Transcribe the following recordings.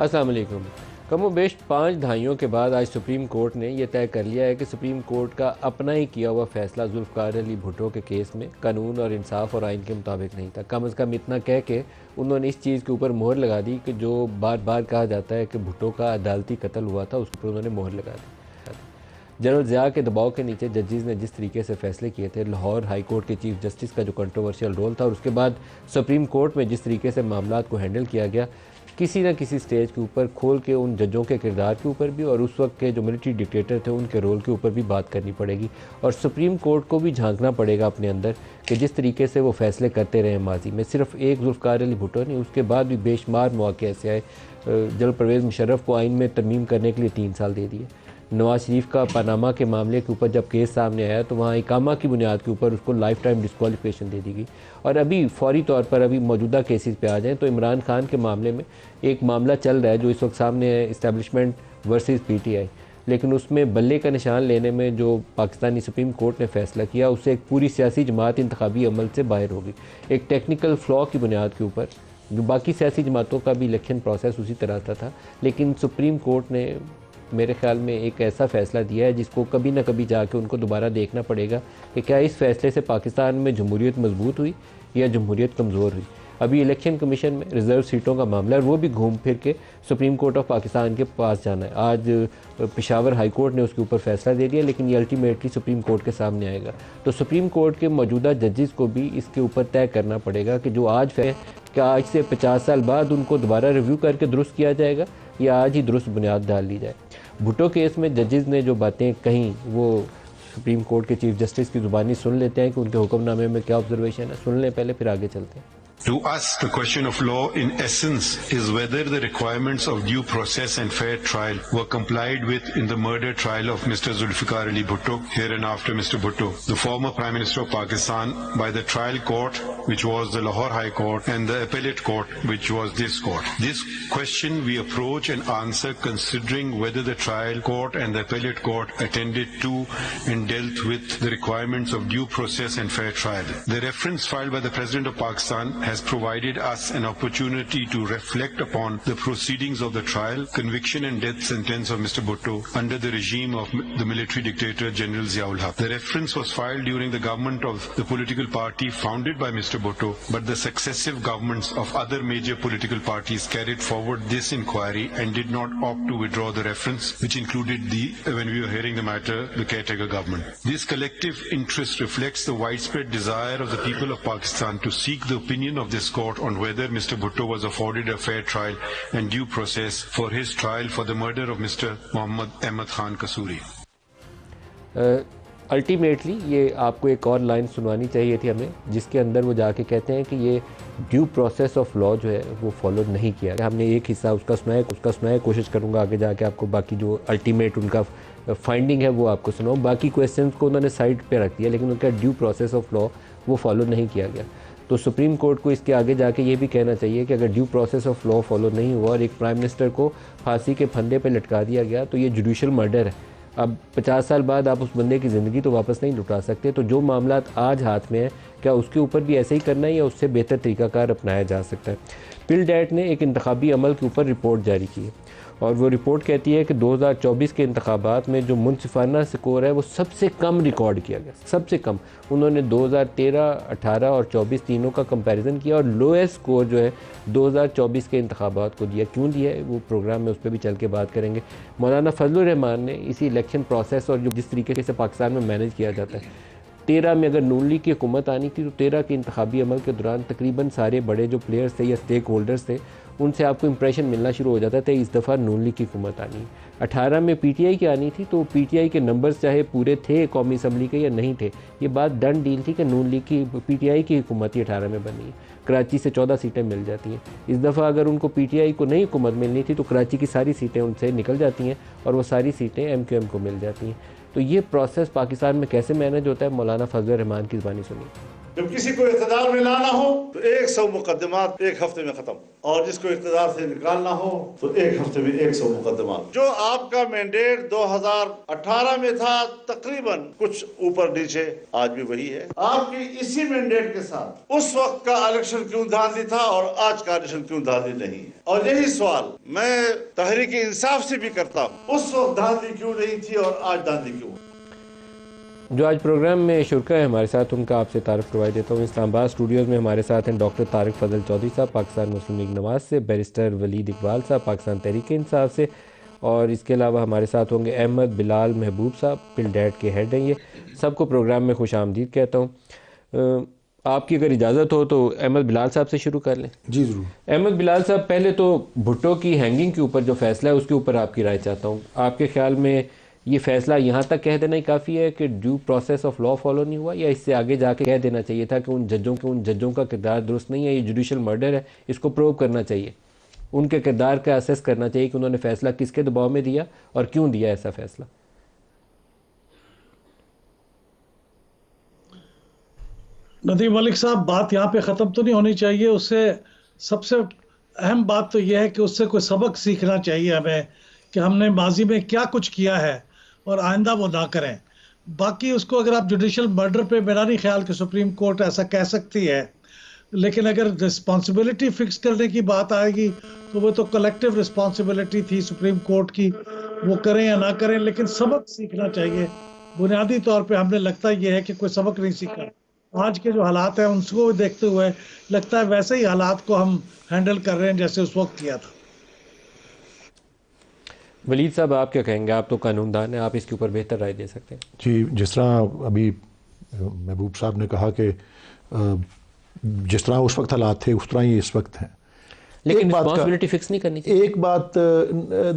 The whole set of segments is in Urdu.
السلام علیکم۔ کم و بیش 5 دہائیوں کے بعد آج سپریم کورٹ نے یہ طے کر لیا ہے کہ سپریم کورٹ کا اپنا ہی کیا ہوا فیصلہ ذوالفقار علی بھٹو کے کیس میں قانون اور انصاف اور آئین کے مطابق نہیں تھا۔ کم از کم اتنا کہہ کے انہوں نے اس چیز کے اوپر مہر لگا دی کہ جو بار بار کہا جاتا ہے کہ بھٹو کا عدالتی قتل ہوا تھا، اس پر انہوں نے مہر لگا دی۔ جنرل ضیاء کے دباؤ کے نیچے ججز نے جس طریقے سے فیصلے کیے تھے، لاہور ہائی کورٹ کے چیف جسٹس کا جو کنٹروورشل رول تھا اور اس کے بعد سپریم کورٹ میں جس طریقے سے معاملات کو ہینڈل کیا گیا، کسی نہ کسی سٹیج کے اوپر کھول کے ان ججوں کے کردار کے اوپر بھی اور اس وقت کے جو ملٹری ڈکٹیٹر تھے ان کے رول کے اوپر بھی بات کرنی پڑے گی، اور سپریم کورٹ کو بھی جھانکنا پڑے گا اپنے اندر کہ جس طریقے سے وہ فیصلے کرتے رہے ماضی میں۔ صرف ایک ذوالفقار علی بھٹو نہیں، اس کے بعد بھی بے شمار مواقع ایسے آئے۔ جنرل پرویز مشرف کو آئین میں ترمیم کرنے کے لیے 3 سال دے دیے۔ نواز شریف کا پاناما کے معاملے کے اوپر جب کیس سامنے آیا تو وہاں اقامہ کی بنیاد کے اوپر اس کو لائف ٹائم ڈسکوالیفیکیشن دے دی گئی۔ اور ابھی فوری طور پر ابھی موجودہ کیسز پہ آ جائیں تو عمران خان کے معاملے میں ایک معاملہ چل رہا ہے جو اس وقت سامنے ہے، establishment versus P T I, لیکن اس میں بلے کا نشان لینے میں جو پاکستانی سپریم کورٹ نے فیصلہ کیا اس سے ایک پوری سیاسی جماعت انتخابی عمل سے باہر ہوگی، ایک ٹیکنیکل فلاء کی بنیاد کے اوپر۔ جو باقی سیاسی جماعتوں کا بھی الیکشن پروسیس اسی طرح کا تھا، لیکن سپریم کورٹ نے میرے خیال میں ایک ایسا فیصلہ دیا ہے جس کو کبھی نہ کبھی جا کے ان کو دوبارہ دیکھنا پڑے گا کہ کیا اس فیصلے سے پاکستان میں جمہوریت مضبوط ہوئی یا جمہوریت کمزور ہوئی۔ ابھی الیکشن کمیشن میں ریزرو سیٹوں کا معاملہ ہے، وہ بھی گھوم پھر کے سپریم کورٹ آف پاکستان کے پاس جانا ہے۔ آج پشاور ہائی کورٹ نے اس کے اوپر فیصلہ دے دیا، لیکن یہ الٹیمیٹلی سپریم کورٹ کے سامنے آئے گا۔ تو سپریم کورٹ کے موجودہ ججز کو بھی اس کے اوپر طے کرنا پڑے گا کہ جو آج کیا آج سے 50 سال بعد ان کو دوبارہ ریویو کر کے درست کیا جائے گا یا آج ہی درست بنیاد ڈال لی جائے۔ بھٹو کیس میں ججز نے جو باتیں کہیں وہ سپریم کورٹ کے چیف جسٹس کی زبانی سن لیتے ہیں کہ ان کے حکم نامے میں کیا آبزرویشن ہے، سن لیں پہلے پھر آگے چلتے ہیں۔ To us, the question of law in essence is whether the requirements of due process and fair trial were complied with in the murder trial of Mr. Zulfikar Ali Bhutto, hereinafter Mr. Bhutto, the former Prime Minister of Pakistan, by the trial court, which was the Lahore High Court, and the appellate court, which was this court. This question we approach and answer considering whether the trial court and the appellate court attended to and dealt with the requirements of due process and fair trial. The reference filed by the President of Pakistan has provided us an opportunity to reflect upon the proceedings of the trial, conviction and death sentence of Mr. Bhutto under the regime of the military dictator General Zia-ul Haq. The reference was filed during the government of the political party founded by Mr. Bhutto, but the successive governments of other major political parties carried forward this inquiry and did not opt to withdraw the reference, which included when we were hearing the matter, the caretaker government. This collective interest reflects the widespread desire of the people of Pakistan to seek the opinion of this court on whether Mr. Bhutto was afforded a fair trial and due process for his trial for the murder of Mr. Mohammad Ahmed Khan Kasuri. Ultimately یہ آپ کو ایک اور لائن سنوانی چاہیے تھی ہمیں، جس کے اندر وہ جا کے کہتے ہیں کہ یہ ڈیو پروسیس آف لاء جو ہے وہ فالو نہیں کیا۔ ہم نے ایک حصہ اس کا سنایا، کوشش کروں گا آگے جا کے آپ کو باقی جو الٹیمیٹ ان کا فائنڈنگ ہے وہ آپ کو سناؤں۔ باقی کویسچنز کو انہوں نے سائڈ پہ رکھ دیا، لیکن ان کا ڈیو پروسیس آف لاء وہ فالو نہیں کیا گیا۔ تو سپریم کورٹ کو اس کے آگے جا کے یہ بھی کہنا چاہیے کہ اگر due process of law follow نہیں ہوا اور ایک پرائم منسٹر کو پھانسی کے پھندے پہ لٹکا دیا گیا تو یہ جوڈیشل مرڈر ہے۔ اب 50 سال بعد آپ اس بندے کی زندگی تو واپس نہیں لٹا سکتے، تو جو معاملات آج ہاتھ میں ہیں کیا اس کے اوپر بھی ایسے ہی کرنا ہے یا اس سے بہتر طریقہ کار اپنایا جا سکتا ہے۔ پل ڈیٹ نے ایک انتخابی عمل کے اوپر رپورٹ جاری کی ہے اور وہ رپورٹ کہتی ہے کہ 2024 کے انتخابات میں جو منصفانہ سکور ہے وہ سب سے کم ریکارڈ کیا گیا، سب سے کم۔ انہوں نے 2013، 18 اور 24 تینوں کا کمپیریزن کیا اور لویسٹ سکور جو ہے 2024 کے انتخابات کو دیا۔ کیوں دیا ہے وہ پروگرام میں اس پہ بھی چل کے بات کریں گے۔ مولانا فضل الرحمان نے اسی الیکشن پروسیس اور جو جس طریقے سے پاکستان میں مینیج کیا جاتا ہے، 13 میں اگر نون لیگ کی حکومت آنی تھی تو 13 کے انتخابی عمل کے دوران تقریباً سارے بڑے جو پلیئرز تھے یا اسٹیک ہولڈرز تھے ان سے آپ کو امپریشن ملنا شروع ہو جاتا تھا اس دفعہ نون لیگ کی حکومت آنی ہے۔ 18 میں پی ٹی آئی کی آنی تھی تو پی ٹی آئی کے نمبرز چاہے پورے تھے قومی اسمبلی کے یا نہیں تھے، یہ بات ڈن ڈیل تھی کہ نون لیگ کی پی ٹی آئی کی حکومت ہی 18 میں بنی ہے، کراچی سے 14 سیٹیں مل جاتی ہیں۔ اس دفعہ اگر ان کو پی ٹی آئی کو نہیں حکومت ملنی تھی تو کراچی کی ساری سیٹیں ان سے نکل جاتی ہیں اور وہ ساری سیٹیں ایم کیو ایم کو مل جاتی ہیں۔ تو یہ پروسیس پاکستان میں کیسے مینیج ہوتا ہے، مولانا فضل الرحمان کی زبانی سنیے۔ جب کسی کو اقتدار میں لانا ہو تو 100 مقدمات ایک ہفتے میں ختم، اور جس کو اقتدار سے نکالنا ہو تو ایک ہفتے میں 100 مقدمات۔ جو آپ کا مینڈیٹ 2018 میں تھا تقریباً کچھ اوپر نیچے آج بھی وہی ہے۔ آپ کی اسی مینڈیٹ کے ساتھ اس وقت کا الیکشن کیوں دھاندلی تھا اور آج کا الیکشن کیوں دھاندلی نہیں ہے؟ اور یہی سوال میں تحریک انصاف سے بھی کرتا ہوں، اس وقت دھاندلی کیوں نہیں تھی اور آج دھاندلی کیوں؟ جو آج پروگرام میں شرکا ہے ہمارے ساتھ، ان کا آپ سے تعارف کروائی دیتا ہوں۔ اسلام آباد اسٹوڈیوز میں ہمارے ساتھ ہیں ڈاکٹر طارق فضل چودھری صاحب پاکستان مسلم لیگ نواز سے، بیرسٹر ولید اقبال صاحب پاکستان تحریک انصاف سے، اور اس کے علاوہ ہمارے ساتھ ہوں گے احمد بلال محبوب صاحب، پلڈیٹ کے ہیڈ ہیں یہ۔ سب کو پروگرام میں خوش آمدید کہتا ہوں۔ آپ کی اگر اجازت ہو تو احمد بلال صاحب سے شروع کر لیں۔ جی ضرور۔ احمد بلال صاحب، پہلے تو بھٹو کی ہینگنگ کے اوپر جو فیصلہ ہے اس کے اوپر آپ کی رائے چاہتا ہوں۔ آپ کے خیال میں یہ فیصلہ یہاں تک کہہ دینا ہی کافی ہے کہ due process of law follow نہیں ہوا، یا اس سے آگے جا کے کہہ دینا چاہیے تھا کہ ان ججوں کا کردار درست نہیں ہے، یہ جوڈیشل مرڈر ہے، اس کو پروو کرنا چاہیے، ان کے کردار کا اسیس کرنا چاہیے کہ انہوں نے فیصلہ کس کے دباؤ میں دیا اور کیوں دیا ایسا فیصلہ؟ ندیم ملک صاحب، بات یہاں پہ ختم تو نہیں ہونی چاہیے، اس سے سب سے اہم بات تو یہ ہے کہ اس سے کوئی سبق سیکھنا چاہیے ہمیں کہ ہم نے ماضی میں کیا کچھ کیا ہے اور آئندہ وہ نہ کریں۔ باقی اس کو اگر آپ جوڈیشل مرڈر پہ، میرا نہیں خیال کہ سپریم کورٹ ایسا کہہ سکتی ہے، لیکن اگر رسپانسبلٹی فکس کرنے کی بات آئے گی تو وہ تو کلیکٹیو رسپانسبلٹی تھی سپریم کورٹ کی، وہ کریں یا نہ کریں، لیکن سبق سیکھنا چاہیے۔ بنیادی طور پہ ہم نے لگتا یہ ہے کہ کوئی سبق نہیں سیکھا۔ آج کے جو حالات ہیں ان کو دیکھتے ہوئے لگتا ہے ویسے ہی حالات کو ہم ہینڈل کر رہے ہیں جیسے اس وقت کیا تھا۔ ولید صاحب، آپ کیا کہیں گے؟ آپ تو قانون دان ہیں، آپ اس کے اوپر بہتر رائے دے سکتے ہیں۔ جی، جس طرح ابھی محبوب صاحب نے کہا کہ جس طرح اس وقت حالات تھے اس طرح ہی اس وقت ہیں، لیکن رسپانسبلٹی فکس نہیں کرنی چاہیے۔ ایک بات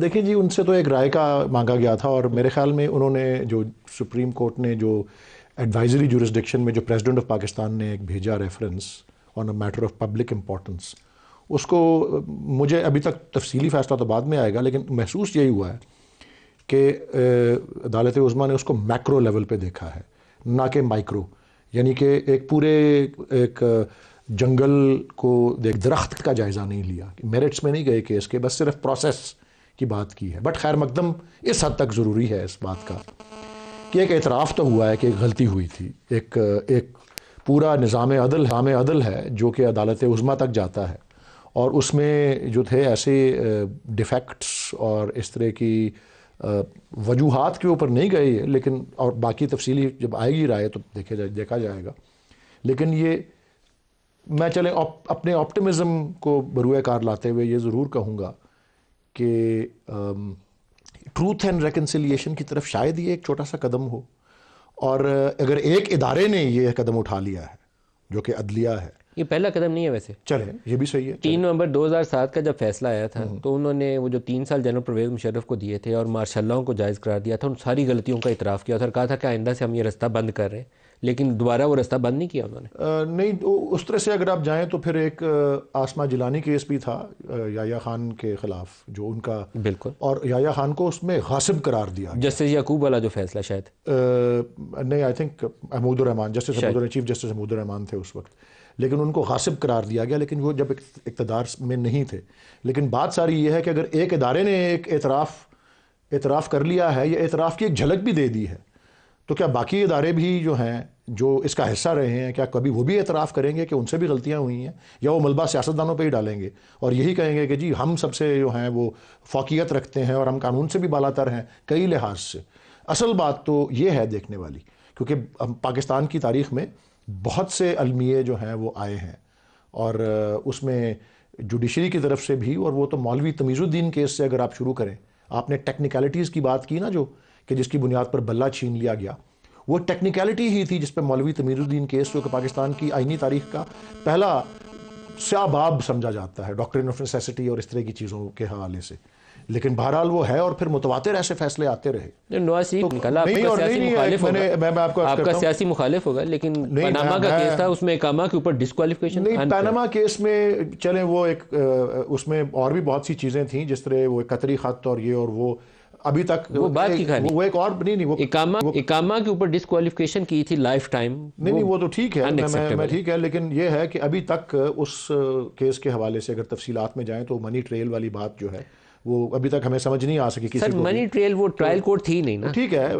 دیکھیں جی، ان سے تو ایک رائے کا مانگا گیا تھا، اور میرے خیال میں انہوں نے جو سپریم کورٹ نے جو ایڈوائزری جورسڈکشن میں جو پریزیڈنٹ آف پاکستان نے ایک بھیجا reference on a matter of public importance, اس کو مجھے ابھی تک تفصیلی فیصلہ تو بعد میں آئے گا، لیکن محسوس یہی ہوا ہے کہ عدالت عظمیٰ نے اس کو میکرو لیول پہ دیکھا ہے، نہ کہ مائکرو، یعنی کہ ایک پورے ایک جنگل کو، ایک درخت کا جائزہ نہیں لیا، میرٹس میں نہیں گئے کیس کے، بس صرف پروسیس کی بات کی ہے۔ بٹ خیر مقدم اس حد تک ضروری ہے اس بات کا کہ ایک اعتراف تو ہوا ہے کہ ایک غلطی ہوئی تھی، ایک پورا نظام عدل ہے جو کہ عدالت عظمیٰ تک جاتا ہے، اور اس میں جو تھے ایسے ڈیفیکٹس اور اس طرح کی وجوہات کے اوپر نہیں گئے، لیکن اور باقی تفصیلی جب آئے گی رائے تو دیکھا جائے گا۔ لیکن یہ میں اپنے آپٹمزم کو بروئے کار لاتے ہوئے یہ ضرور کہوں گا کہ ٹروتھ اینڈ ریکنسیلیشن کی طرف شاید یہ ایک چھوٹا سا قدم ہو، اور اگر ایک ادارے نے یہ قدم اٹھا لیا ہے جو کہ عدلیہ ہے، یہ پہلا قدم نہیں ہے ویسے، چلیں یہ بھی صحیح ہے۔ 3 نومبر 2007 کا جب فیصلہ آیا تھا تو انہوں نے وہ جو 3 سال جنرل پرویز مشرف کو دیے تھے اور مارشل لاء کو جائز قرار دیا تھا، ان ساری غلطیوں کا اعتراف کیا تھا اور کہا تھا کہ آئندہ سے ہم یہ رستہ بند کر رہے ہیں، لیکن دوبارہ وہ رستہ بند نہیں کیا انہوں نے۔ نہیں، اس طرح سے اگر آپ جائیں تو پھر ایک آسما جیلانی کیس بھی تھا یحییٰ خان کے خلاف، جو ان کا بالکل، اور یحییٰ خان کو اس میں غاصب قرار دیا، جسٹس یعقوب والا جو فیصلہ شاید نہیں، I think Mahmood ur Rahman, chief justice Mahmood ur Rahman تھے اس وقت، لیکن ان کو غاصب قرار دیا گیا، لیکن وہ جب اقتدار میں نہیں تھے۔ لیکن بات ساری یہ ہے کہ اگر ایک ادارے نے ایک اعتراف کر لیا ہے، یا اعتراف کی ایک جھلک بھی دے دی ہے، تو کیا باقی ادارے بھی جو ہیں جو اس کا حصہ رہے ہیں، کیا کبھی وہ بھی اعتراف کریں گے کہ ان سے بھی غلطیاں ہوئی ہیں، یا وہ ملبہ سیاستدانوں پہ ہی ڈالیں گے اور یہی کہیں گے کہ جی ہم سب سے جو ہیں وہ فوقیت رکھتے ہیں اور ہم قانون سے بھی بالاتر ہیں کئی لحاظ سے؟ اصل بات تو یہ ہے دیکھنے والی، کیونکہ پاکستان کی تاریخ میں بہت سے المیے جو ہیں وہ آئے ہیں، اور اس میں جوڈیشری کی طرف سے بھی، اور وہ تو مولوی تمیز الدین کیس سے اگر آپ شروع کریں، آپ نے ٹیکنیکلٹیز کی بات کی نا، جو کہ جس کی بنیاد پر بلہ چھین لیا گیا، وہ ٹیکنیکلٹی ہی تھی جس پہ مولوی تمیز الدین کیس، جو کہ پاکستان کی آئینی تاریخ کا پہلا سیاہ باب سمجھا جاتا ہے ڈاکٹرن آف نیسیسٹی اور اس طرح کی چیزوں کے حوالے سے، لیکن بہرحال وہ ہے، اور پھر متواتر ایسے فیصلے آتے رہے۔ نواز شریف نکالا، آپ کا سیاسی مخالف ہوگا، لیکن پاناما کا کیس تھا، اس میں اقامہ کے اوپر ڈسکوالیفیکیشن نہیں، پاناما کیس میں چلیں وہ ایک اس میں اور بھی بہت سی چیزیں تھیں، جس طرح وہ قطری خط اور یہ اور وہ، ابھی تک وہ بات کی کہانی، وہ ایک اور نہیں وہ اقامہ کے اوپر ڈسکوالیفیکیشن کی تھی لائف ٹائم، نہیں وہ تو ٹھیک ہے، میں ٹھیک ہے، لیکن یہ ہے کہ ابھی تک اس کیس کے حوالے سے اگر تفصیلات میں جائیں تو منی ٹریل والی بات جو ہے وہ ابھی تک ہمیں سمجھ نہیں آ سکی کسی کو. منی ٹریل وہ ٹرائل کورٹ تھی نہیں نا. ٹھیک ہے،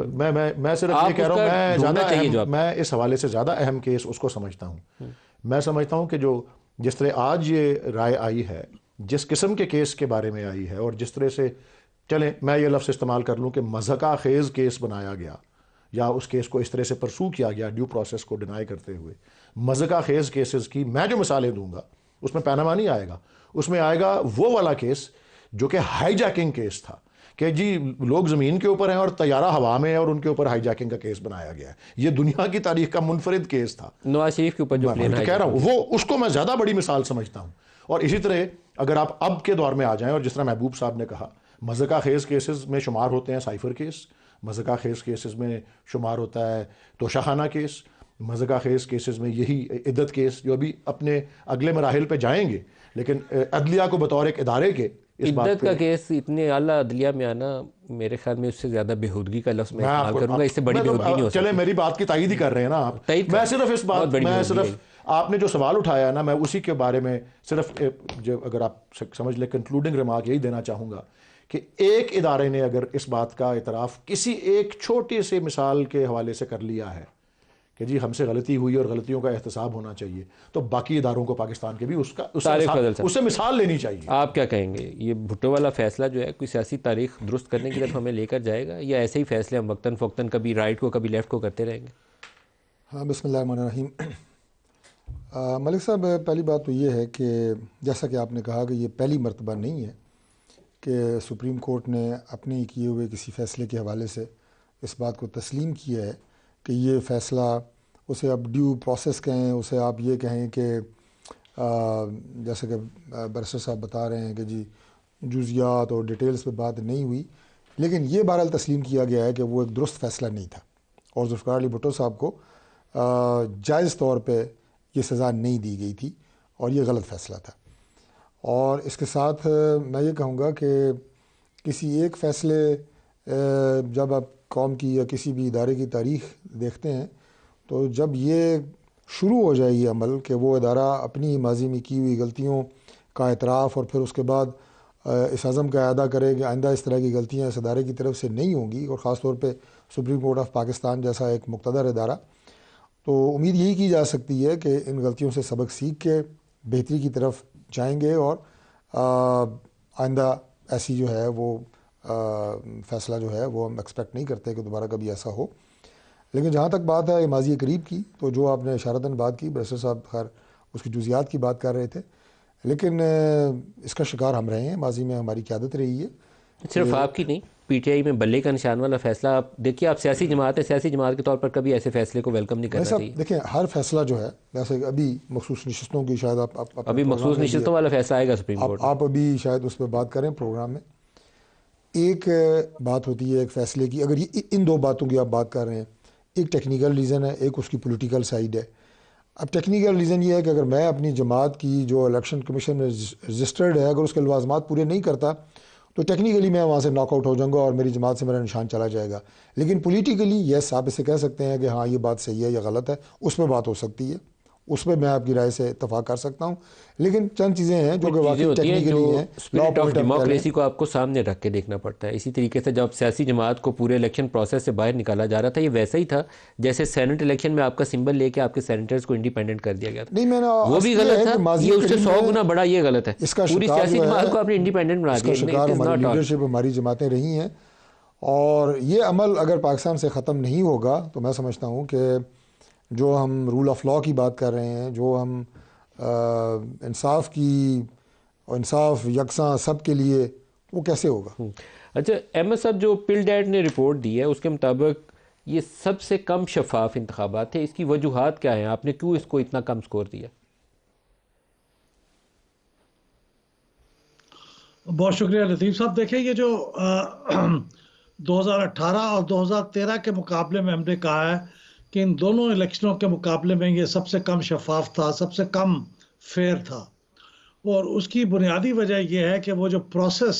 میں صرف یہ کہہ رہا ہوں، میں اس حوالے سے زیادہ اہم کیس اس کو سمجھتا ہوں. میں سمجھتا ہوں کہ جس طرح آج یہ رائے آئی ہے، جس قسم کے کیس کے بارے میں آئی ہے، اور جس طرح سے چلیں میں یہ لفظ استعمال کر لوں کہ مضحکہ خیز کیس بنایا گیا یا اس کیس کو اس طرح سے پرسو کیا گیا ڈیو پروسیس کو ڈینائی کرتے ہوئے، مضحکہ خیز کیسز کی میں جو مثالیں دوں گا اس میں پیناما نہیں آئے گا، اس میں آئے گا وہ والا کیس جو کہ ہائی جیکنگ کیس تھا، کہ جی لوگ زمین کے اوپر ہیں اور طیارہ ہوا میں ہے اور ان کے اوپر ہائی جیکنگ کا کیس بنایا گیا ہے. یہ دنیا کی تاریخ کا منفرد کیس تھا نواز شریف کے اوپر جو کہہ رہا ہوں، وہ اس کو میں زیادہ بڑی مثال سمجھتا ہوں. اور اسی طرح اگر آپ اب کے دور میں آ جائیں، اور جس طرح محبوب صاحب نے کہا مضحکہ خیز کیسز میں شمار ہوتے ہیں سائفر کیس، مضحکہ خیز کیسز میں شمار ہوتا ہے توشہ خانہ کیس، مضحکہ خیز کیسز میں یہی عدت کیس جو ابھی اپنے اگلے مراحل پہ جائیں گے، لیکن عدلیہ کو بطور ایک ادارے کے عدت کا کیس اتنے اعلیٰ عدلیہ میں آنا میرے خیال میں اس سے زیادہ بےہودگی کا لفظ میں استعمال کروں گا، اس سے بڑی بےہودگی نہیں ہو سکتی. چلے میری بات کی تائید ہی کر رہے ہیں نا آپ. میں صرف اس بات آپ نے جو سوال اٹھایا نا، میں اسی کے بارے میں صرف اگر آپ سمجھ لیں کنکلوڈنگ ریمارک یہی دینا چاہوں گا کہ ایک ادارے نے اگر اس بات کا اعتراف کسی ایک چھوٹی سے مثال کے حوالے سے کر لیا ہے کہ جی ہم سے غلطی ہوئی اور غلطیوں کا احتساب ہونا چاہیے، تو باقی اداروں کو پاکستان کے بھی اس سے مثال لینی چاہیے. آپ کیا کہیں گے، یہ بھٹو والا فیصلہ جو ہے کوئی سیاسی تاریخ درست کرنے کی طرف ہمیں لے کر جائے گا، یا ایسے ہی فیصلے ہم وقتاً فوقتاً کبھی رائٹ کو کبھی لیفٹ کو کرتے رہیں گے؟ ہاں، بسم اللہ الرحمن الرحیم. ملک صاحب، پہلی بات تو یہ ہے کہ جیسا کہ آپ نے کہا کہ یہ پہلی مرتبہ نہیں ہے کہ سپریم کورٹ نے اپنے کیے ہوئے کسی فیصلے کے حوالے سے اس بات کو تسلیم کیا ہے کہ یہ فیصلہ، اسے آپ ڈیو پروسیس کہیں، اسے آپ یہ کہیں کہ جیسے کہ برسر صاحب بتا رہے ہیں کہ جی جزیات اور ڈیٹیلز پہ بات نہیں ہوئی، لیکن یہ بہرحال تسلیم کیا گیا ہے کہ وہ ایک درست فیصلہ نہیں تھا اور ذوالفقار علی بھٹو صاحب کو جائز طور پہ یہ سزا نہیں دی گئی تھی اور یہ غلط فیصلہ تھا. اور اس کے ساتھ میں یہ کہوں گا کہ کسی ایک فیصلے، جب آپ قوم کی یا کسی بھی ادارے کی تاریخ دیکھتے ہیں تو جب یہ شروع ہو جائے یہ عمل کہ وہ ادارہ اپنی ماضی میں کی ہوئی غلطیوں کا اعتراف اور پھر اس کے بعد اس عزم کا اعادہ کرے کہ آئندہ اس طرح کی غلطیاں اس ادارے کی طرف سے نہیں ہوں گی، اور خاص طور پہ سپریم کورٹ آف پاکستان جیسا ایک مقتدر ادارہ، تو امید یہی کی جا سکتی ہے کہ ان غلطیوں سے سبق سیکھ کے بہتری کی طرف جائیں گے اور آئندہ ایسی جو ہے وہ فیصلہ جو ہے وہ ہم ایکسپیکٹ نہیں کرتے کہ دوبارہ کبھی ایسا ہو. لیکن جہاں تک بات ہے ماضی قریب کی، تو جو آپ نے اشارتاً بات کی، برسر صاحب خیر اس کی جزیات کی بات کر رہے تھے، لیکن اس کا شکار ہم رہے ہیں، ماضی میں ہماری قیادت رہی ہے. صرف آپ کی نہیں، پی ٹی آئی میں بلے کا نشان والا فیصلہ آپ دیکھیے، آپ سیاسی جماعت ہے، سیاسی جماعت کے طور پر کبھی ایسے فیصلے کو ویلکم نہیں کرنا چاہیے. دیکھیں ہر فیصلہ جو ہے، جیسے ابھی مخصوص نشستوں کی شاید ابھی مخصوص نشستوں والا فیصلہ آئے گا سپریم کورٹ، آپ ابھی شاید اس پہ بات کریں پروگرام میں. ایک بات ہوتی ہے ایک فیصلے کی، اگر یہ ان دو باتوں کی آپ بات کر رہے ہیں، ایک ٹیکنیکل ریزن ہے، ایک اس کی پولیٹیکل سائیڈ ہے. اب ٹیکنیکل ریزن یہ ہے کہ اگر میں اپنی جماعت کی جو الیکشن کمیشن میں رجسٹرڈ ہے، اگر اس کے لوازمات پورے نہیں کرتا تو ٹیکنیکلی میں وہاں سے ناک آؤٹ ہو جاؤں گا اور میری جماعت سے میرا نشان چلا جائے گا. لیکن پولیٹیکلی یس، آپ اسے کہہ سکتے ہیں کہ ہاں یہ بات صحیح ہے یا غلط ہے، اس پہ بات ہو سکتی ہے، اس پہ میں آپ کی رائے سے اتفاق کر سکتا ہوں. لیکن چند چیزیں ہیں جو کہ واقعی ٹیکنیکلی ہیں، اسپرٹ آف ڈیموکریسی کو آپ کو سامنے رکھ کے دیکھنا پڑتا ہے. اسی طریقے سے جب سیاسی جماعت کو پورے الیکشن پروسیس سے باہر نکالا جا رہا تھا، یہ ویسا ہی تھا جیسے سینٹ الیکشن میں آپ کا سمبل لے کے آپ کے سینیٹرز کو انڈیپینڈنٹ کر دیا گیا تھا. نہیں، میں نے وہ بھی غلط تھا، یہ اس سے 100 گنا بڑا یہ غلط ہے. پوری سیاسی جماعت کو آپ نے انڈیپینڈنٹ بنا دیا. شکار ہماری لیڈرشپ، ہماری جماعتیں رہی ہیں، اور یہ عمل اگر پاکستان سے ختم نہیں ہوگا تو میں سمجھتا ہوں کہ جو ہم رول آف لاء کی بات کر رہے ہیں، جو ہم انصاف کی اور انصاف یکساں سب کے لیے، وہ کیسے ہوگا؟ اچھا احمد صاحب، جو پل ڈیٹ نے رپورٹ دی ہے اس کے مطابق یہ سب سے کم شفاف انتخابات تھے. اس کی وجوہات کیا ہیں؟ آپ نے کیوں اس کو اتنا کم سکور دیا؟ بہت شکریہ لطیف صاحب. دیکھیں یہ جو 2018 اور 2013 کے مقابلے میں ہم نے کہا ہے کہ ان دونوں الیکشنوں کے مقابلے میں یہ سب سے کم شفاف تھا، سب سے کم فیئر تھا. اور اس کی بنیادی وجہ یہ ہے کہ وہ جو پروسیس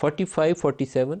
45, 47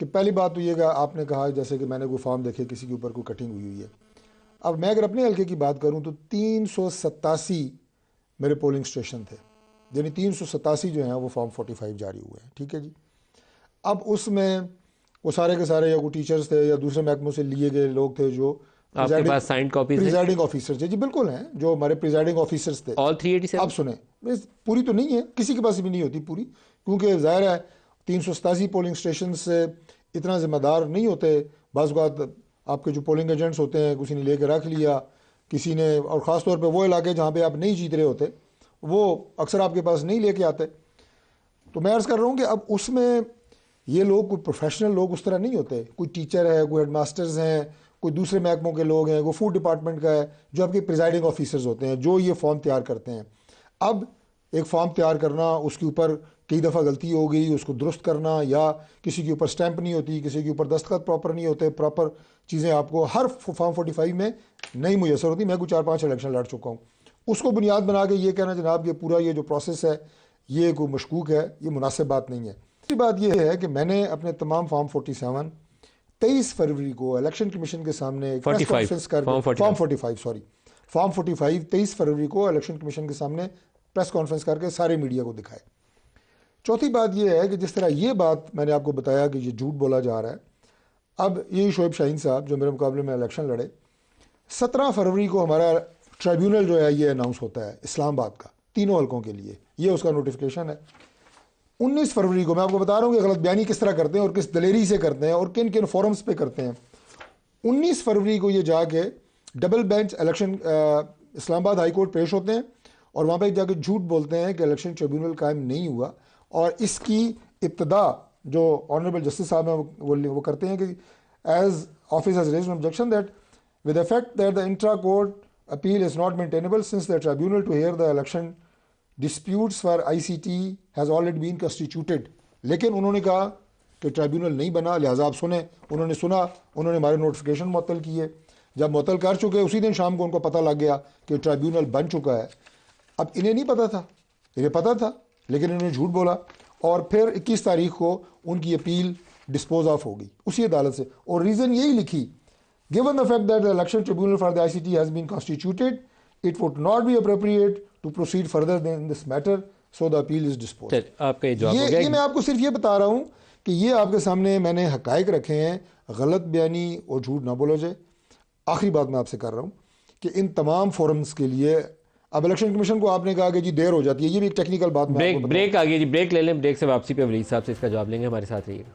کہ پہلی بات تو یہ کہ آپ نے کہا جیسے کہ میں نے کوئی فارم دیکھے کسی کے اوپر کوئی کٹنگ ہوئی ہے. اب میں اگر اپنے حلقے کی بات کروں تو 387 میرے پولنگ اسٹیشن تھے، یعنی 387 جو ہیں وہ فارم 45 جاری ہوئے ہیں. ٹھیک ہے جی. اب اس میں وہ سارے کے سارے یا کوئی ٹیچرز تھے یا دوسرے محکموں سے لیے گئے لوگ تھے جو آپ کے پاس سائنڈ کاپیز ہیں؟ پریزائڈنگ آفیسرز جی بالکل ہیں، جو ہمارے پریزائڈنگ آفیسرز تھے. آل 387؟ اب سنیں، پوری تو نہیں ہے، کسی کے پاس بھی نہیں ہوتی پوری، کیونکہ ظاہر ہے 387 پولنگ اسٹیشن سے اتنا ذمہ دار نہیں ہوتے. بعض اوقات آپ کے جو پولنگ ایجنٹس ہوتے ہیں کسی نے لے کے رکھ لیا، کسی نے، اور خاص طور پہ وہ علاقے جہاں پہ آپ نہیں جیت رہے ہوتے وہ اکثر آپ کے پاس نہیں لے کے آتے. تو میں عرض کر رہا ہوں کہ اب اس میں یہ لوگ کوئی پروفیشنل لوگ اس طرح نہیں ہوتے. کوئی ٹیچر ہے، کوئی ہیڈ ماسٹرز ہیں، کوئی دوسرے محکموں کے لوگ ہیں، کوئی فوڈ ڈپارٹمنٹ کا ہے، جو آپ کے پریزائڈنگ آفیسرز ہوتے ہیں جو یہ فارم تیار کرتے ہیں. اب ایک فارم تیار کرنا، اس کے اوپر کئی دفعہ غلطی ہو گئی، اس کو درست کرنا، یا کسی کے اوپر سٹیمپ نہیں ہوتی، کسی کے اوپر دستخط پراپر نہیں ہوتے، پراپر چیزیں آپ کو ہر فارم 45 میں نہیں میسر ہوتی. میں کوئی 4-5 الیکشن لڑ چکا ہوں. اس کو بنیاد بنا کے یہ کہنا جناب یہ پورا یہ جو پروسیس ہے یہ کوئی مشکوک ہے، یہ مناسب بات نہیں ہے. دوسری بات یہ ہے کہ میں نے اپنے تمام فارم 47 23 فروری کو الیکشن کمیشن کے سامنے ایک پریس کانفرنس کر کے فارم 45 23 فروری کو الیکشن کمیشن کے سامنے پریس کانفرنس کر کے سارے میڈیا کو دکھائے. چوتھی بات یہ ہے کہ جس طرح یہ بات میں نے آپ کو بتایا کہ یہ جھوٹ بولا جا رہا ہے، اب یہی شعیب شاہین صاحب جو میرے مقابلے میں الیکشن لڑے، 17 فروری کو ہمارا ٹرائیبیونل جو ہے یہ اناؤنس ہوتا ہے اسلام آباد کا، تینوں حلقوں کے لیے، یہ اس کا نوٹیفیکیشن ہے. 19 فروری کو میں آپ کو بتا رہا ہوں کہ غلط بیانی کس طرح کرتے ہیں اور کس دلیری سے کرتے ہیں اور کن کن فورمز پہ کرتے ہیں. 19 فروری کو یہ جا کے ڈبل بینچ الیکشن اسلام آباد ہائی کورٹ پیش ہوتے ہیں اور وہاں پہ جا کے جھوٹ بولتے ہیں کہ الیکشن ٹریبیونل قائم نہیں ہوا. اور اس کی ابتدا جو آنریبل جسٹس صاحب ہیں وہ کرتے ہیں کہ as office has raised objection that with effect that the intra court appeal is not maintainable since the tribunal to hear the election disputes for ICT has already been constituted. لیکن انہوں نے کہا کہ ٹرائیبیونل نہیں بنا، لہٰذا آپ سنیں. انہوں نے سنا، انہوں نے ہمارے نوٹیفیکیشن معطل کیے. جب معطل کر چکے اسی دن شام کو ان کو پتہ لگ گیا کہ ٹرائیبیونل بن چکا ہے. اب انہیں نہیں پتہ تھا، انہیں پتہ تھا لیکن انہوں نے جھوٹ بولا. اور پھر 21 تاریخ کو ان کی اپیل ڈسپوز آف ہو گئی اسی عدالت سے، اور ریزن یہی لکھی given the fact that the election tribunal for the ICT has been constituted it would not be appropriate to proceed further in this matter so the appeal is disposed. آپ کا یہ جواب ہو گیا. یہ میں آپ کو صرف یہ بتا رہا ہوں کہ یہ آپ کے سامنے میں نے حقائق رکھے ہیں، غلط بیانی اور جھوٹ نہ بولا جائے. آخری بات میں آپ سے کر رہا ہوں کہ ان تمام فورمز کے لیے اب الیکشن کمیشن کو آپ نے کہا کہ جی دیر ہو جاتی ہے، یہ بھی ایک ٹیکنیکل بات. بریک آ گئی جی، بریک لے لیں، بریک سے واپسی پہ ولید صاحب سے اس کا جواب لیں گے. ہمارے ساتھ رہیے گا.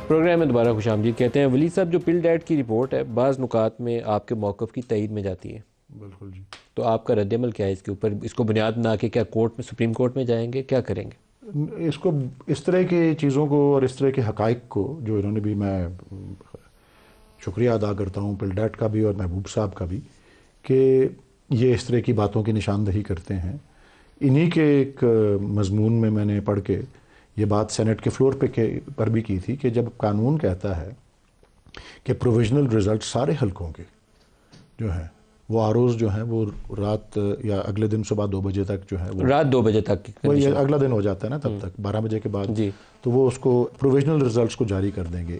پروگرام میں دوبارہ خوش آمدید کہتے ہیں. ولید صاحب، جو پل ڈیٹ کی رپورٹ ہے بعض نکات میں آپ کے موقف کی تائید میں جاتی ہے. بالکل جی. تو آپ کا رد عمل کیا ہے اس کے اوپر؟ اس کو بنیاد بنا کے کیا کورٹ میں، سپریم کورٹ میں جائیں گے، کیا کریں گے؟ اس کو اس طرح کی چیزوں کو اور اس طرح کے حقائق کو جو انہوں نے بھی، میں شکریہ ادا کرتا ہوں پل ڈیٹ کا بھی اور محبوب صاحب کا بھی کہ یہ اس طرح کی باتوں کی نشاندہی کرتے ہیں. انہی کے ایک مضمون میں نے پڑھ کے یہ بات سینٹ کے فلور پر بھی کی تھی کہ جب قانون کہتا ہے کہ پروویژنل رزلٹ سارے حلقوں کے جو ہیں وہ آروز جو ہیں وہ رات یا اگلے دن صبح 2 بجے تک جو ہے وہ رات 2 بجے تک وہ یہ اگلا دن ہو جاتا ہے نا، تب تک 12 بجے کے بعد جی، تو وہ اس کو پروویژنل رزلٹس کو جاری کر دیں گے.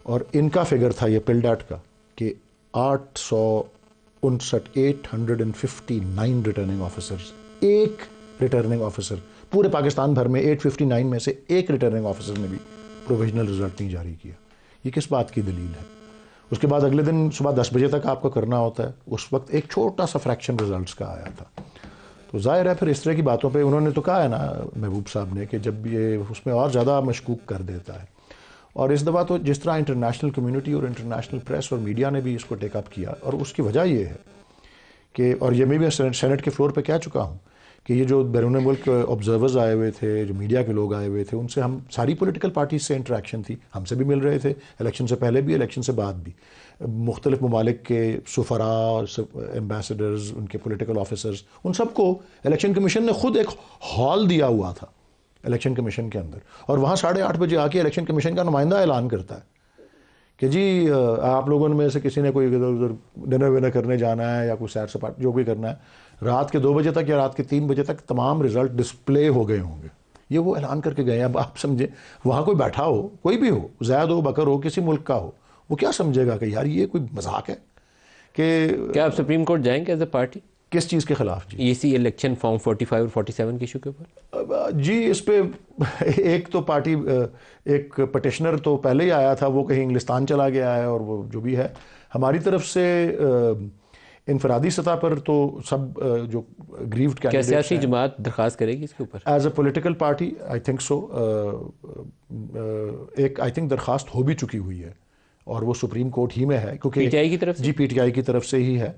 اور ان کا فگر تھا یہ پل ڈیٹ کا کہ 859 ریٹرننگ آفیسرز، ایک ریٹرننگ آفیسر پورے پاکستان بھر میں 859 میں سے ایک ریٹرننگ آفیسر نے بھی پروویژنل رزلٹ نہیں جاری کیا. یہ کس بات کی دلیل ہے؟ اس کے بعد اگلے دن صبح 10 بجے تک آپ کو کرنا ہوتا ہے. اس وقت ایک چھوٹا سا فریکشن رزلٹس کا آیا تھا. تو ظاہر ہے پھر اس طرح کی باتوں پہ انہوں نے تو کہا ہے نا محبوب صاحب نے کہ جب یہ اس میں اور زیادہ مشکوک کر دیتا ہے. اور اس دفعہ تو جس طرح انٹرنیشنل کمیونٹی اور انٹرنیشنل پریس اور میڈیا نے بھی اس کو ٹیک اپ کیا، اور اس کی وجہ یہ ہے کہ، اور یہ میں بھی سینٹ کے فلور پہ کہہ چکا ہوں کہ یہ جو بیرون ملک آبزرورز آئے ہوئے تھے، جو میڈیا کے لوگ آئے ہوئے تھے، ان سے ہم ساری پولیٹیکل پارٹیز سے انٹریکشن تھی، ہم سے بھی مل رہے تھے الیکشن سے پہلے بھی، الیکشن سے بعد بھی. مختلف ممالک کے سفراء، ایمبیسڈرز، ان کے پولیٹیکل آفیسرز، ان سب کو الیکشن کمیشن نے خود ایک ہال دیا ہوا تھا الیکشن کمیشن کے اندر، اور وہاں 8:30 بجے آ کے الیکشن کمیشن کا نمائندہ اعلان کرتا ہے کہ جی آپ لوگوں میں سے کسی نے کوئی ادھر ڈنر ونر کرنے جانا ہے یا کوئی سیر سپاٹ جو بھی کرنا ہے، رات کے 2 بجے تک یا رات کے 3 بجے تک تمام رزلٹ ڈسپلے ہو گئے ہوں گے. یہ وہ اعلان کر کے گئے ہیں. اب آپ سمجھیں وہاں کوئی بیٹھا ہو, کوئی بھی ہو, زید ہو بکر ہو, کسی ملک کا ہو, وہ کیا سمجھے گا کہ یار یہ کوئی مذاق ہے کہ کیا آپ سپریم کورٹ جائیں گے ایز اے پارٹی کس چیز کے خلاف؟ جی اسی الیکشن فارم 45 اور 47 کے ایشو کے اوپر؟ جی اس پہ ایک تو پارٹی ایک پٹیشنر تو پہلے ہی آیا تھا, وہ کہیں انگلستان چلا گیا ہے, اور وہ جو بھی ہے ہماری طرف سے انفرادی سطح پر تو سب جو گریوڈ کیا کینڈیڈیٹس سیاسی جماعت درخواست کرے گی اس کے اوپر؟ As a political party I think so ایک آئی تھنک درخواست ہو بھی چکی ہوئی ہے, اور وہ سپریم کورٹ ہی میں ہے کیونکہ پی ٹی آئی کی طرف سے؟ جی پی ٹی آئی کی طرف سے ہی ہے,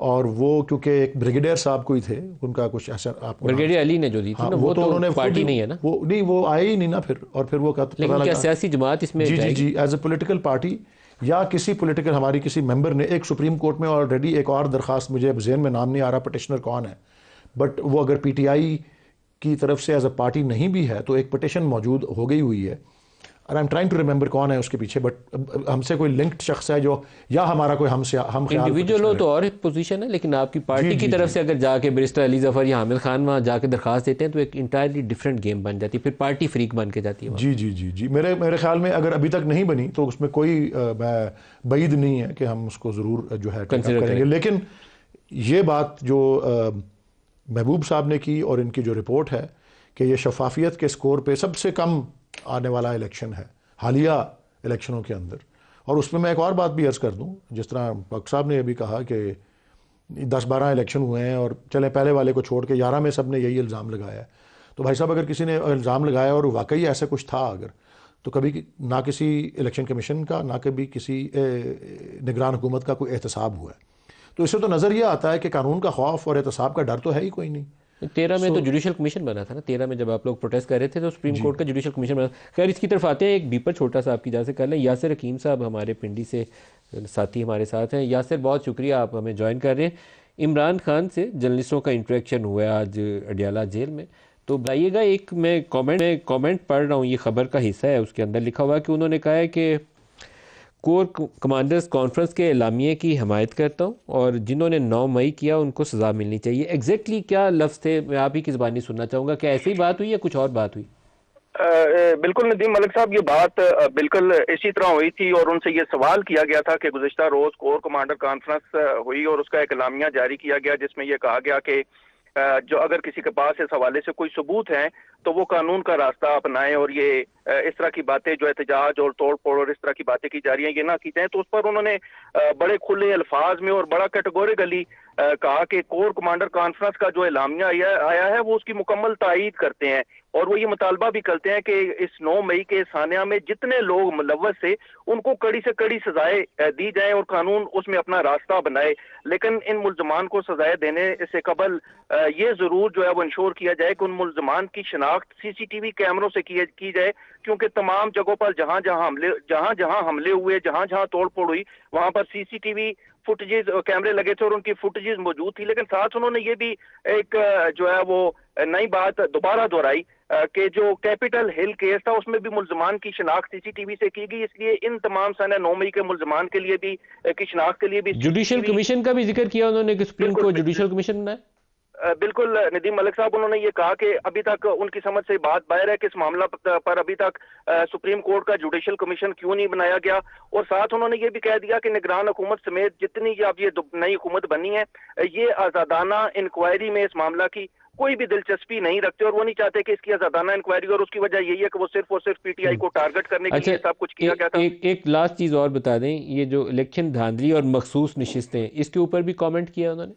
اور وہ کیونکہ ایک بریگیڈیئر صاحب کوئی تھے, ان کا کچھ ایسا آپ کو بریگیڈیئر علی نے جو دی تھی نا, وہ تو پارٹی نہیں ہے نا, وہ نہیں, وہ آئے ہی نہیں نا پھر, اور پھر وہ لیکن کیا سیاسی جماعت اس میں جی جائے جی گی؟ جی ایز اے پولیٹیکل پارٹی یا کسی پولیٹیکل ہماری کسی ممبر نے ایک سپریم کورٹ میں آلریڈی ایک اور درخواست, مجھے اب ذہن میں نام نہیں آ رہا پٹیشنر کون ہے, بٹ وہ اگر پی ٹی آئی کی طرف سے ایز اے پارٹی نہیں بھی ہے تو ایک پٹیشن موجود ہو گئی ہوئی ہے, اور I am trying to remember کون ہے اس کے پیچھے, بٹ ہم سے کوئی لنکڈ شخص ہے جو, یا ہمارا کوئی ہم خیال انڈیویجول ہو تو اور پوزیشن ہے, لیکن آپ کی پارٹی کی طرف سے اگر جا کے بیرسٹر علی ظفر یا حامد خان وہاں جا کے درخواست دیتے ہیں تو ایک انٹائرلی ڈفرینٹ گیم بن جاتی ہے, پھر پارٹی فریق بن کے جاتی ہے. جی جی جی جی میرے خیال میں اگر ابھی تک نہیں بنی تو اس میں کوئی بعید نہیں ہے کہ ہم اس کو ضرور جو ہے کریں گے. لیکن یہ بات جو محبوب صاحب نے کی اور ان کی جو رپورٹ ہے کہ یہ شفافیت کے سکور پہ سب سے کم آنے والا الیکشن ہے حالیہ الیکشنوں کے اندر, اور اس میں ایک اور بات بھی عرض کر دوں, جس طرح بک صاحب نے ابھی کہا کہ 10-12 الیکشن ہوئے ہیں اور چلیں پہلے والے کو چھوڑ کے 11 میں سب نے یہی الزام لگایا ہے, تو بھائی صاحب اگر کسی نے الزام لگایا اور واقعی ایسا کچھ تھا اگر, تو کبھی نہ کسی الیکشن کمیشن کا نہ کبھی کسی نگران حکومت کا کوئی احتساب ہوا ہے, تو اس سے تو نظر یہ آتا ہے کہ قانون کا خوف اور احتساب کا ڈر تو ہے ہی کوئی نہیں. 13 میں تو جوڈیشل کمیشن بنا تھا نا, 13 میں جب آپ لوگ پروٹیسٹ کر رہے تھے تو سپریم کورٹ کا جوڈیشل کمیشن بنا. خیر اس کی طرف آتے ہیں, ایک بیپر چھوٹا سا آپ کی جا سے کر لیں. یاسر حکیم صاحب ہمارے پنڈی سے ساتھی ہمارے ساتھ ہیں. یاسر بہت شکریہ, آپ ہمیں جوائن کر رہے ہیں. عمران خان سے جرنلسٹوں کا انٹریکشن ہوا ہے آج اڈیالہ جیل میں, تو بتائیے گا. ایک میں کامنٹ پڑھ رہا ہوں, یہ خبر کا حصہ ہے, اس کے اندر لکھا ہوا ہے کہ انہوں نے کہا ہے کہ کور کمانڈرز کانفرنس کے اعلامیے کی حمایت کرتا ہوں, اور جنہوں نے 9 مئی کیا ان کو سزا ملنی چاہیے. ایگزیکٹلی کیا لفظ تھے, میں آپ ہی کی زبانی سننا چاہوں گا, کیا ایسی بات ہوئی یا کچھ اور بات ہوئی؟ بالکل ندیم ملک صاحب, یہ بات بالکل اسی طرح ہوئی تھی, اور ان سے یہ سوال کیا گیا تھا کہ گزشتہ روز کور کمانڈر کانفرنس ہوئی اور اس کا ایک اعلامیہ جاری کیا گیا جس میں یہ کہا گیا کہ جو اگر کسی کے پاس اس حوالے سے کوئی ثبوت ہیں تو وہ قانون کا راستہ اپنائیں, اور یہ اس طرح کی باتیں جو احتجاج اور توڑ پھوڑ اور اس طرح کی باتیں کی جا رہی ہیں یہ نہ کی جائیں. تو اس پر انہوں نے بڑے کھلے الفاظ میں اور بڑا کیٹیگوریکلی کہا کہ کور کمانڈر کانفرنس کا جو اعلامیہ آیا ہے وہ اس کی مکمل تائید کرتے ہیں, اور وہ یہ مطالبہ بھی کرتے ہیں کہ اس 9 مئی کے سانحہ میں جتنے لوگ ملوث تھے ان کو کڑی سے کڑی سزائیں دی جائیں اور قانون اس میں اپنا راستہ بنائے. لیکن ان ملزمان کو سزائیں دینے سے قبل یہ ضرور جو ہے وہ انشور کیا جائے کہ ان ملزمان کی شناخت سی سی ٹی وی کیمروں سے کی جائے, کیونکہ تمام جگہوں پر جہاں جہاں حملے ہوئے, جہاں جہاں توڑ پھوڑ ہوئی, وہاں پر سی سی ٹی وی فوٹیجز کیمرے لگے تھے اور ان کی فوٹیجز موجود تھی. لیکن ساتھ انہوں نے یہ بھی ایک جو ہے وہ نئی بات دوبارہ دہرائی کہ جو کیپٹل ہل کیس تھا اس میں بھی ملزمان کی شناخت سی سی ٹی وی سے کی گئی, اس لیے ان تمام سنہ 9 مئی کے ملزمان کے لیے بھی کی شناخت کے لیے بھی جوڈیشل کمیشن کا بھی ذکر کیا انہوں نے کہ سپریم کورٹ جوڈیشل کمیشن بنائے. بالکل ندیم ملک صاحب, انہوں نے یہ کہا کہ ابھی تک ان کی سمجھ سے بات باہر ہے کہ اس معاملہ پر ابھی تک سپریم کورٹ کا جوڈیشل کمیشن کیوں نہیں بنایا گیا, اور ساتھ انہوں نے یہ بھی کہہ دیا کہ نگران حکومت سمیت جتنی اب یہ نئی حکومت بنی ہے یہ آزادانہ انکوائری میں اس معاملہ کی کوئی بھی دلچسپی نہیں رکھتے, اور وہ نہیں چاہتے کہ اس کی آزادانہ انکوائری, اور اس کی وجہ یہی ہے کہ وہ صرف پی ٹی آئی کو ٹارگٹ کرنے کے لیے سب کچھ کیا گیا تھا. ایک لاسٹ چیز اور بتا دیں, یہ جو الیکشن دھاندلی اور مخصوص نشستیں اس کے اوپر بھی کامنٹ کیا انہوں نے.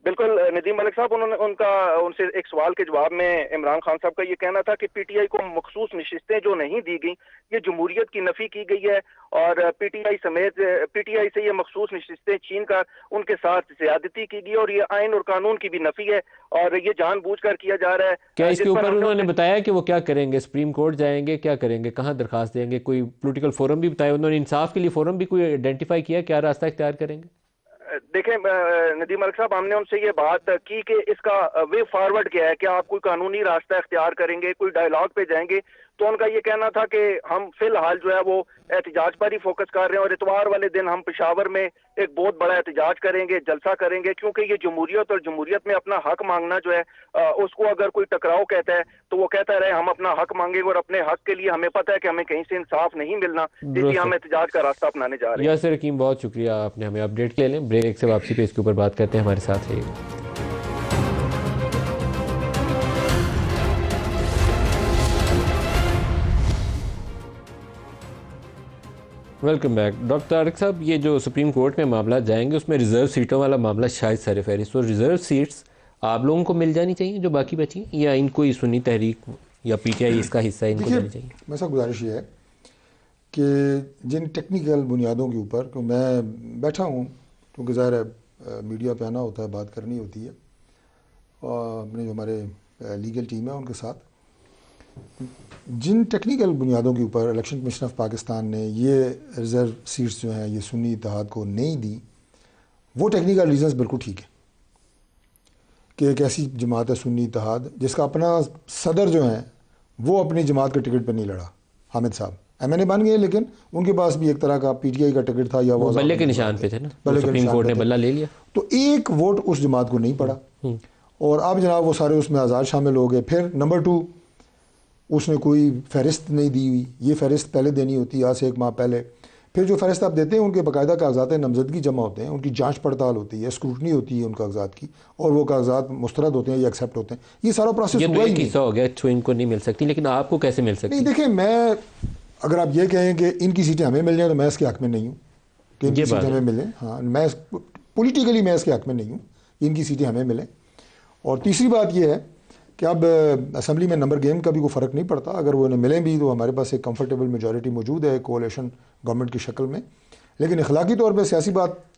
بالکل ندیم ملک صاحب, ان سے ایک سوال کے جواب میں عمران خان صاحب کا یہ کہنا تھا کہ پی ٹی آئی کو مخصوص نشستیں جو نہیں دی گئیں یہ جمہوریت کی نفی کی گئی ہے, اور پی ٹی آئی سے یہ مخصوص نشستیں چھین کر ان کے ساتھ زیادتی کی گئی, اور یہ آئین اور قانون کی بھی نفی ہے, اور یہ جان بوجھ کر کیا جا رہا ہے. کیا اس کے اوپر انہوں نے بتایا کہ وہ کیا کریں گے, سپریم کورٹ جائیں گے, کیا کریں گے, کہاں درخواست دیں گے, کوئی پولیٹیکل فورم بھی بتایا انہوں نے, انصاف کے لیے فورم بھی کوئی آئیڈینٹیفائی کیا, کیا راستہ اختیار کریں گے؟ دیکھیں ندیم ملک صاحب, ہم نے ان سے یہ بات کی کہ اس کا وے فارورڈ کیا ہے, کہ آپ کوئی قانونی راستہ اختیار کریں گے, کوئی ڈائیلاگ پہ جائیں گے, تو ان کا یہ کہنا تھا کہ ہم فی الحال جو ہے وہ احتجاج پر ہی فوکس کر رہے ہیں اور اتوار والے دن ہم پشاور میں ایک بہت بڑا احتجاج کریں گے, جلسہ کریں گے, کیونکہ یہ جمہوریت اور جمہوریت میں اپنا حق مانگنا جو ہے اس کو اگر کوئی ٹکراؤ کہتا ہے تو وہ کہتا رہے ہم اپنا حق مانگیں گے, اور اپنے حق کے لیے ہمیں پتہ ہے کہ ہمیں کہیں سے انصاف نہیں ملنا, اس لیے ہم احتجاج کا راستہ اپنانے جا رہے ہیں. یاسر حکیم بہت شکریہ, آپ نے ہمیں اپڈیٹ لے لیں. بریک سے واپسی پہ اس کے اوپر بات کرتے ہیں, ہمارے ساتھ رہیے گا. Welcome back. ڈاکٹر طارق صاحب, یہ جو سپریم کورٹ میں معاملات جائیں گے اس میں ریزرو سیٹوں والا معاملہ شاید سر فہرست, تو ریزرو سیٹس آپ لوگوں کو مل جانی چاہیے جو باقی بچی ہیں, یا ان کو ہی سنی تحریک یا پی ٹی آئی اس کا حصہ ان کو جانی چاہیے؟ میرے ساتھ گزارش یہ ہے کہ جن ٹیکنیکل بنیادوں کے اوپر, کہ میں بیٹھا ہوں کیونکہ ظاہر ہے میڈیا پہ آنا ہوتا ہے, بات کرنی ہوتی ہے, اور اپنے جو ہمارے لیگل ٹیم ہے ان کے ساتھ, جن ٹیکنیکل بنیادوں کے اوپر الیکشن کمیشن آف پاکستان نے یہ ریزرو سیٹس جو ہیں یہ سنی اتحاد کو نہیں دی, وہ ٹیکنیکل ریزنز بالکل ٹھیک ہے کہ ایک ایسی جماعت ہے سنی اتحاد جس کا اپنا صدر جو ہیں وہ اپنی جماعت کے ٹکٹ پہ نہیں لڑا, حامد صاحب ایم این اے بن گئے, لیکن ان کے پاس بھی ایک طرح کا پی ٹی آئی کا ٹکٹ تھا, یا وہ بلے کے نشان پہ تھے نا, سپریم کورٹ نے بلہ لے لیا, تو ایک ووٹ اس جماعت کو نہیں پڑا, اور اب جناب وہ سارے اس میں آزاد شامل ہو گئے. پھر نمبر 2, اس نے کوئی فہرست نہیں دی ہوئی, یہ فہرست پہلے دینی ہوتی ہے آج سے 1 ماہ پہلے. پھر جو فہرست آپ دیتے ہیں ان کے باقاعدہ کاغذات نامزدگی جمع ہوتے ہیں, ان کی جانچ پڑتال ہوتی ہے, اسکروٹنی ہوتی ہے ان کاغذات کی, اور وہ کاغذات مسترد ہوتے ہیں یا ایکسیپٹ ہوتے ہیں. یہ سارا پروسیس ہوا ہی نہیں. ہو گیا تو ان کو نہیں مل سکتی, لیکن آپ کو کیسے مل سکتی؟ نہیں دیکھیں, میں اگر آپ یہ کہیں کہ ان کی سیٹیں ہمیں مل جائیں تو میں اس کے حق میں نہیں ہوں کہ ان کی سیٹیں ہمیں ملیں. ہاں, میں پولیٹیکلی میں اس کے حق میں نہیں ہوں کہ ان کی سیٹیں ہمیں ملیں. اور تیسری بات یہ ہے کہ اب اسمبلی میں نمبر گیم کا بھی کوئی فرق نہیں پڑتا, اگر وہ انہیں ملیں بھی تو ہمارے پاس ایک کمفرٹیبل میجورٹی موجود ہے کولیشن گورنمنٹ کی شکل میں. لیکن اخلاقی طور پہ, سیاسی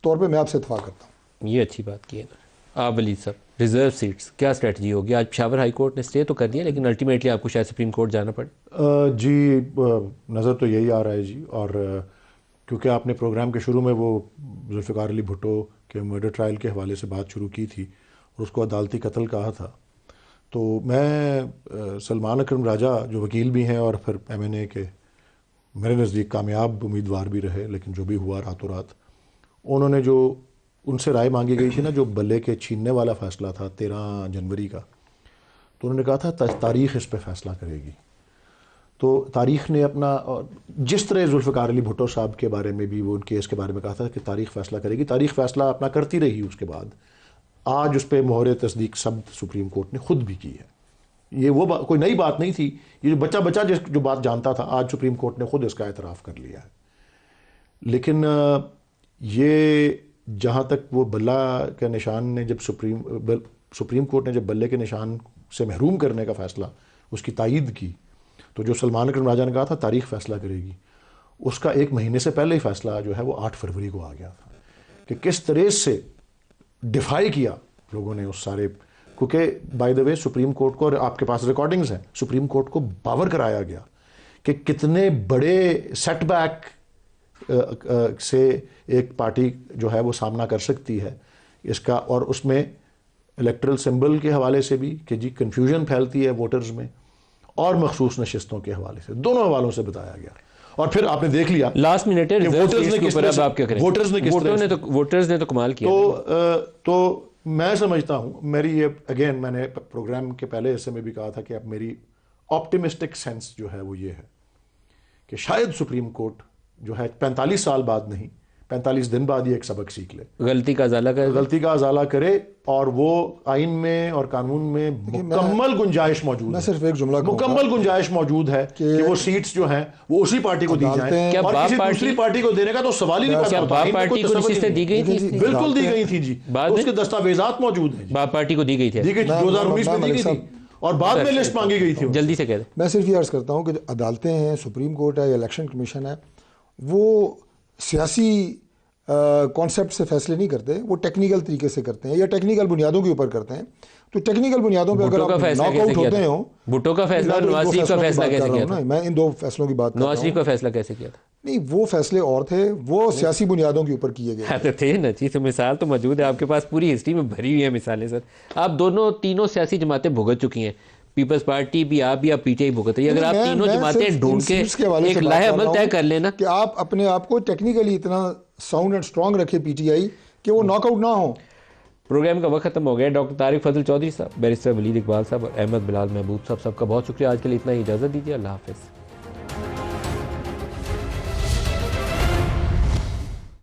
طور پہ میں آپ سے اتفاق کرتا ہوں. یہ اچھی بات کی ہے نا. آپ ولید صاحب, ریزرو سیٹس کیا اسٹریٹجی ہوگی؟ آج پشاور ہائی کورٹ نے اسٹے تو کر دیا, لیکن الٹیمیٹلی آپ کو شاید سپریم کورٹ جانا پڑے. جی نظر تو یہی آ رہا ہے جی, اور کیونکہ آپ نے پروگرام کے شروع میں وہ ذوالفقار علی بھٹو کے مرڈر ٹرائل کے حوالے سے بات شروع کی تھی اور اس کو عدالتی قتل کہا تھا, تو میں سلمان اکرم راجہ جو وکیل بھی ہیں اور پھر ایم این اے کے میرے نزدیک کامیاب امیدوار بھی رہے, لیکن جو بھی ہوا راتوں رات, انہوں نے جو ان سے رائے مانگی گئی تھی نا, جو بلے کے چھیننے والا فیصلہ تھا 13 جنوری کا, تو انہوں نے کہا تھا تاریخ اس پہ فیصلہ کرے گی. تو تاریخ نے اپنا, جس طرح ذوالفقار علی بھٹو صاحب کے بارے میں بھی وہ ان کیس کے بارے میں کہا تھا کہ تاریخ فیصلہ کرے گی, تاریخ فیصلہ اپنا کرتی رہی. اس کے بعد آج اس پہ مہر تصدیق سب سپریم کورٹ نے خود بھی کی ہے. یہ وہ کوئی نئی بات نہیں تھی, یہ جو بچہ جو بات جانتا تھا, آج سپریم کورٹ نے خود اس کا اعتراف کر لیا ہے. لیکن یہ جہاں تک وہ بلہ کے نشان نے جب سپریم کورٹ نے جب بلے کے نشان سے محروم کرنے کا فیصلہ اس کی تائید کی, تو جو سلمان اکرم راجہ نے کہا تھا تاریخ فیصلہ کرے گی, اس کا 1 مہینے سے پہلے ہی فیصلہ جو ہے وہ 8 فروری کو آ گیا تھا کہ کس طرح سے ڈیفائی کیا لوگوں نے اس سارے, کیونکہ by the way supreme court کو, اور آپ کے پاس ریکارڈنگز ہیں, سپریم کورٹ کو باور کرایا گیا کہ کتنے بڑے سیٹ بیک سے ایک پارٹی جو ہے وہ سامنا کر سکتی ہے اس کا, اور اس میں الیکٹرل سمبل کے حوالے سے بھی کہ جی کنفیوژن پھیلتی ہے ووٹرز میں, اور مخصوص نشستوں کے حوالے سے, دونوں حوالوں سے بتایا گیا. اور پھر آپ نے دیکھ لیا لاسٹ منٹ ووٹرز نے تو کمال کیا. تو میں سمجھتا ہوں, میری یہ اگین میں نے پروگرام کے پہلے حصے میں بھی کہا تھا کہ اب میری آپٹیمسٹک سینس جو ہے وہ یہ ہے کہ شاید سپریم کورٹ جو ہے 45 سال بعد نہیں, 45 دن بعد یہ ایک سبق سیکھ لے, غلطی کا ازالہ کرے, اور وہ آئین میں اور قانون میں مکمل گنجائش موجود ہے. میں صرف ایک جملہ مکمل گنجائش موجود ہے کہ وہ سیٹس جو ہیں وہ اسی پارٹی کو دی جائیں, اور کسی دوسری پارٹی کو دینے کا تو سوال ہی نہیں پیدا ہوتا. باپ پارٹی کو نشستیں دی گئی تھی, بالکل دی گئی تھی جی, اس کے دستاویزات موجود ہیں. باپ پارٹی کو دی گئی تھی 2019 میں دی گئی تھی, اور بعد میں لسٹ مانگی گئی تھی. جلدی سے کہہ دیں. میں صرف یہ عرض کرتا ہوں کہ جو عدالتیں ہیں, سپریم کورٹ ہے یا الیکشن کمیشن ہے, وہ سیاسی کانسیپٹ سے فیصلے نہیں کرتے, وہ ٹیکنیکل طریقے سے کرتے ہیں یا ٹیکنیکل بنیادوں کے اوپر کرتے ہیں. تو ٹیکنیکل بنیادوں پہ اگر آپ ناک آؤٹ ہوتے ہوں, بھٹو کا فیصلہ, نواز شریف کا فیصلہ کیسے کیا تھا؟ میں ان 2 فیصلوں کی بات کر رہا ہوں. نواز شریف کا فیصلہ کیسے کیا تھا؟ نہیں, وہ فیصلے اور تھے, وہ سیاسی بنیادوں کے اوپر کیے گئے تھے نا جی. تو مثال تو موجود ہے آپ کے پاس, پوری ہسٹری میں بھری ہوئی ہے مثالیں سر. آپ تینوں سیاسی جماعتیں بھگت چکی ہیں, پیپلز پارٹی بھی آپ یا پی ٹی آئی بھگت رہی ہے. اگر آپ تینوں جماعتیں ڈھونڈ کے ایک لاہ عمل طے کر لینا کہ آپ اپنے آپ کو ٹیکنیکلی اتنا ساؤنڈ اینڈ اسٹرانگ رکھے پی ٹی آئی کہ وہ ناک آؤٹ نہ ہو. پروگرام کا وقت ختم ہو گیا. ڈاکٹر طارق فضل چودھری صاحب, بیرسٹر ولید اقبال صاحب اور احمد بلال محبوب صاحب, سب کا بہت شکریہ. آج کے لیے اتنا ہی, اجازت دیجیے. اللہ حافظ.